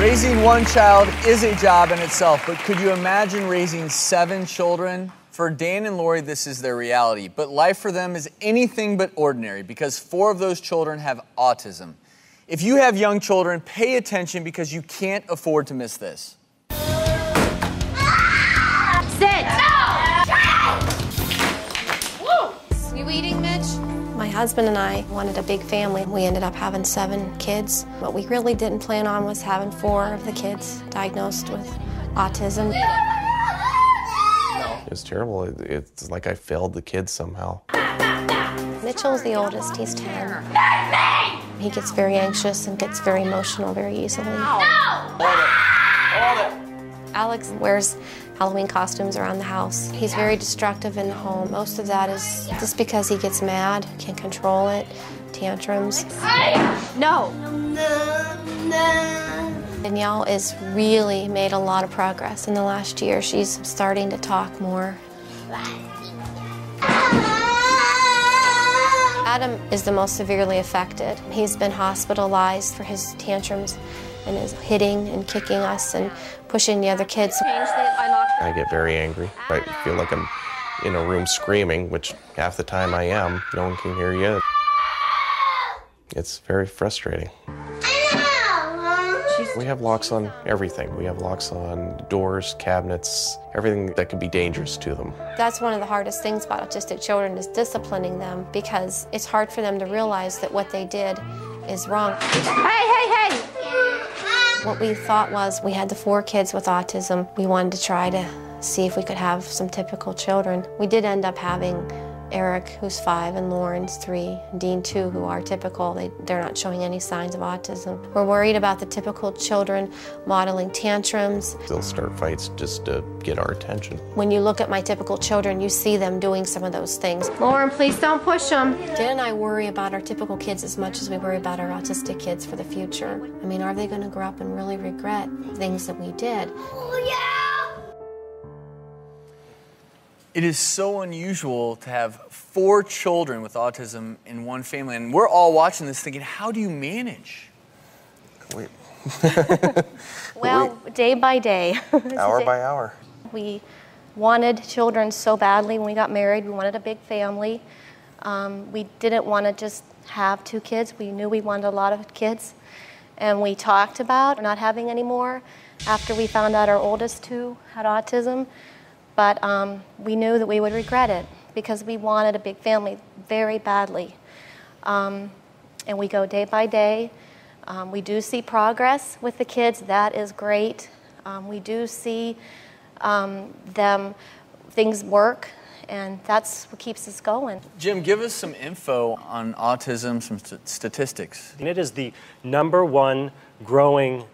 Raising one child is a job in itself, but could you imagine raising 7 children? For Dan and Lori, this is their reality, but life for them is anything but ordinary because 4 of those children have autism. If you have young children, pay attention because you can't afford to miss this. Sit! No! You eating, Mitch? My husband and I wanted a big family. We ended up having 7 kids. What we really didn't plan on was having 4 of the kids diagnosed with autism. It was terrible. It's like I failed the kids somehow. Mitchell's the oldest. He's 10. He gets very anxious and gets very emotional very easily. Alex wears Halloween costumes around the house. He's very destructive in the home. Most of that is just because he gets mad, can't control it, tantrums. No. Danielle has really made a lot of progress in the last year. She's starting to talk more. Adam is the most severely affected. He's been hospitalized for his tantrums and is hitting and kicking us and pushing the other kids. I get very angry. I feel like I'm in a room screaming, which half the time I am. No one can hear you. It's very frustrating. We have locks on everything. We have locks on doors, cabinets, everything that could be dangerous to them. That's one of the hardest things about autistic children is disciplining them because it's hard for them to realize that what they did is wrong. Hey! What we thought was we had the 4 kids with autism. We wanted to try to see if we could have some typical children. We did end up having Eric, who's 5, and Lauren's 3, and Dean 2, who are typical. They're not showing any signs of autism. We're worried about the typical children modeling tantrums. They'll start fights just to get our attention. When you look at my typical children, you see them doing some of those things. Lauren, please don't push them. Dan and I worry about our typical kids as much as we worry about our autistic kids for the future. I mean, are they going to grow up and really regret things that we did? Oh, yeah! It is so unusual to have 4 children with autism in one family, and we're all watching this thinking, how do you manage? Wait. Well, day by day. Hour by hour. We wanted children so badly when we got married. We wanted a big family. We didn't want to just have 2 kids. We knew we wanted a lot of kids. And we talked about not having any more after we found out our oldest 2 had autism. But we knew that we would regret it because we wanted a big family very badly. And we go day by day. We do see progress with the kids. That is great. We do see things work, and that's what keeps us going. Jim, give us some info on autism, some statistics. And it is the #1 growing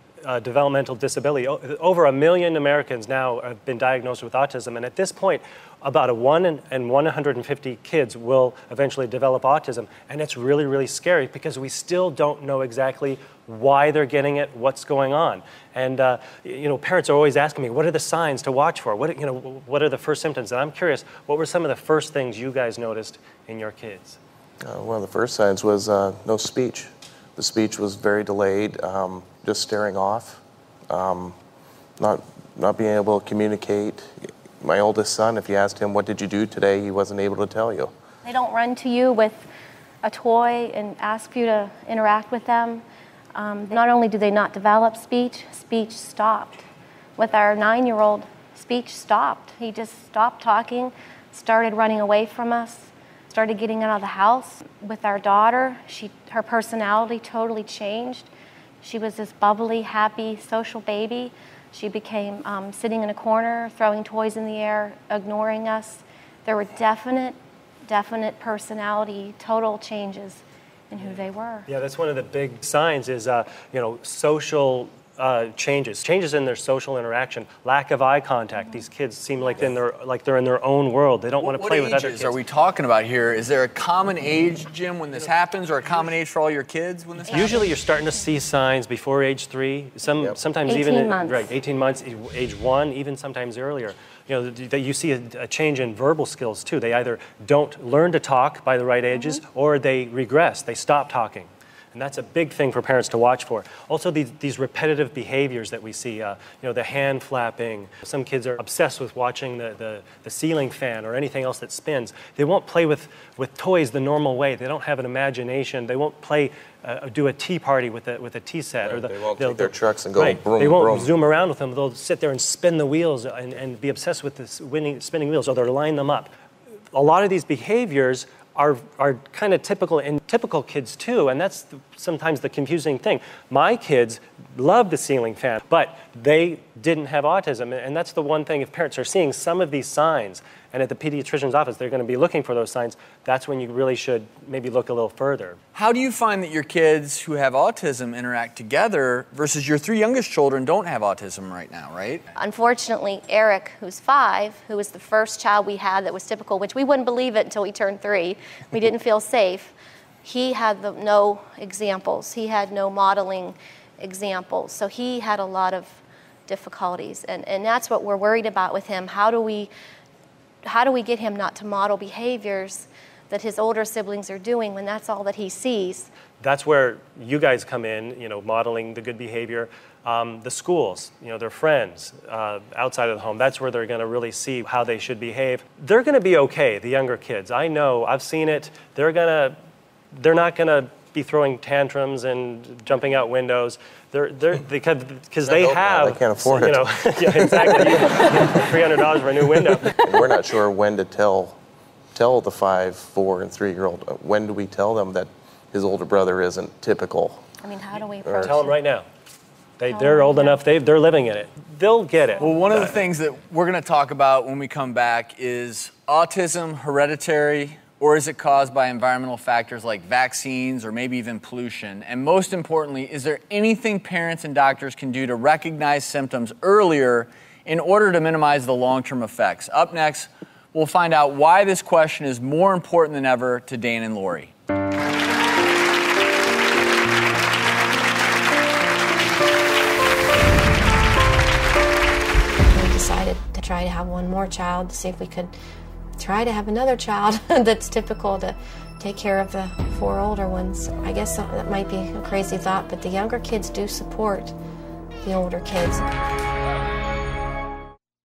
developmental disability. Over 1 million Americans now have been diagnosed with autism, and at this point, about 1 in 150 kids will eventually develop autism, and it's really, really scary because we still don't know exactly why they're getting it, what's going on. And parents are always asking me, what are the signs to watch for? What are the first symptoms? And I'm curious, what were some of the first things you guys noticed in your kids? One of the first signs was no speech. The speech was very delayed, just staring off, not being able to communicate. My oldest son, if you asked him, what did you do today, he wasn't able to tell you. They don't run to you with a toy and ask you to interact with them. Not only do they not develop speech, speech stopped. With our 9-year-old, speech stopped. He just stopped talking, started running away from us, started getting out of the house. With our daughter, her personality totally changed. She was this bubbly, happy, social baby. She became sitting in a corner, throwing toys in the air, ignoring us. There were definite personality, total changes in who they were. Yeah, that's one of the big signs is, social changes in their social interaction, lack of eye contact. These kids seem like they're in their own world. They don't want to play with other kids. What ages are we talking about here? Is there a common age, Jim, when this happens, or a common age for all your kids when this happens? Usually you're starting to see signs before age 3, sometimes 18 months. Right, 18 months, age 1, even sometimes earlier. That you see a change in verbal skills too. They either don't learn to talk by the right ages, or they regress, they stop talking. And that's a big thing for parents to watch for. Also, these repetitive behaviors that we see, the hand flapping. Some kids are obsessed with watching the ceiling fan or anything else that spins. They won't play with toys the normal way. They don't have an imagination. They won't do a tea party with a tea set. Right, they won't take their trucks and go right. broom, They won't broom. zoom around with them. They'll sit there and spin the wheels and be obsessed with the spinning wheels, or they'll line them up. A lot of these behaviors are kind of typical in typical kids too, and that's sometimes the confusing thing. My kids love the ceiling fan, but they didn't have autism, and that's the one thing. If parents are seeing some of these signs, and at the pediatrician's office they're going to be looking for those signs, that's when you really should maybe look a little further. How do you find that your kids who have autism interact together versus your 3 youngest children don't have autism right now, right? Unfortunately, Eric, who's 5, who was the first child we had that was typical, which we wouldn't believe it until he turned 3. We didn't feel safe. He had no examples. He had no modeling examples. So he had a lot of difficulties. And that's what we're worried about with him. How do we get him not to model behaviors that his older siblings are doing when that's all that he sees? That's where you guys come in, modeling the good behavior. The schools, their friends outside of the home, that's where they're going to really see how they should behave. They're going to be okay, the younger kids. I know, I've seen it. They're not going to be throwing tantrums and jumping out windows. Because they have. They can't afford it. Yeah, exactly. $300 for a new window. And we're not sure when to tell the 5, 4, and 3-year-old. When do we tell them that his older brother isn't typical? I mean, how do we approach Tell them it? right now. They're old enough. They're living in it. They'll get it. Well, one of the things that we're going to talk about when we come back is autism hereditary, or is it caused by environmental factors like vaccines or maybe even pollution? And most importantly, is there anything parents and doctors can do to recognize symptoms earlier in order to minimize the long-term effects? Up next, we'll find out why this question is more important than ever to Dan and Lori. We decided to try to have one more child to see if we could try to have another child that's typical to take care of the 4 older ones. I guess that might be a crazy thought, but the younger kids do support the older kids.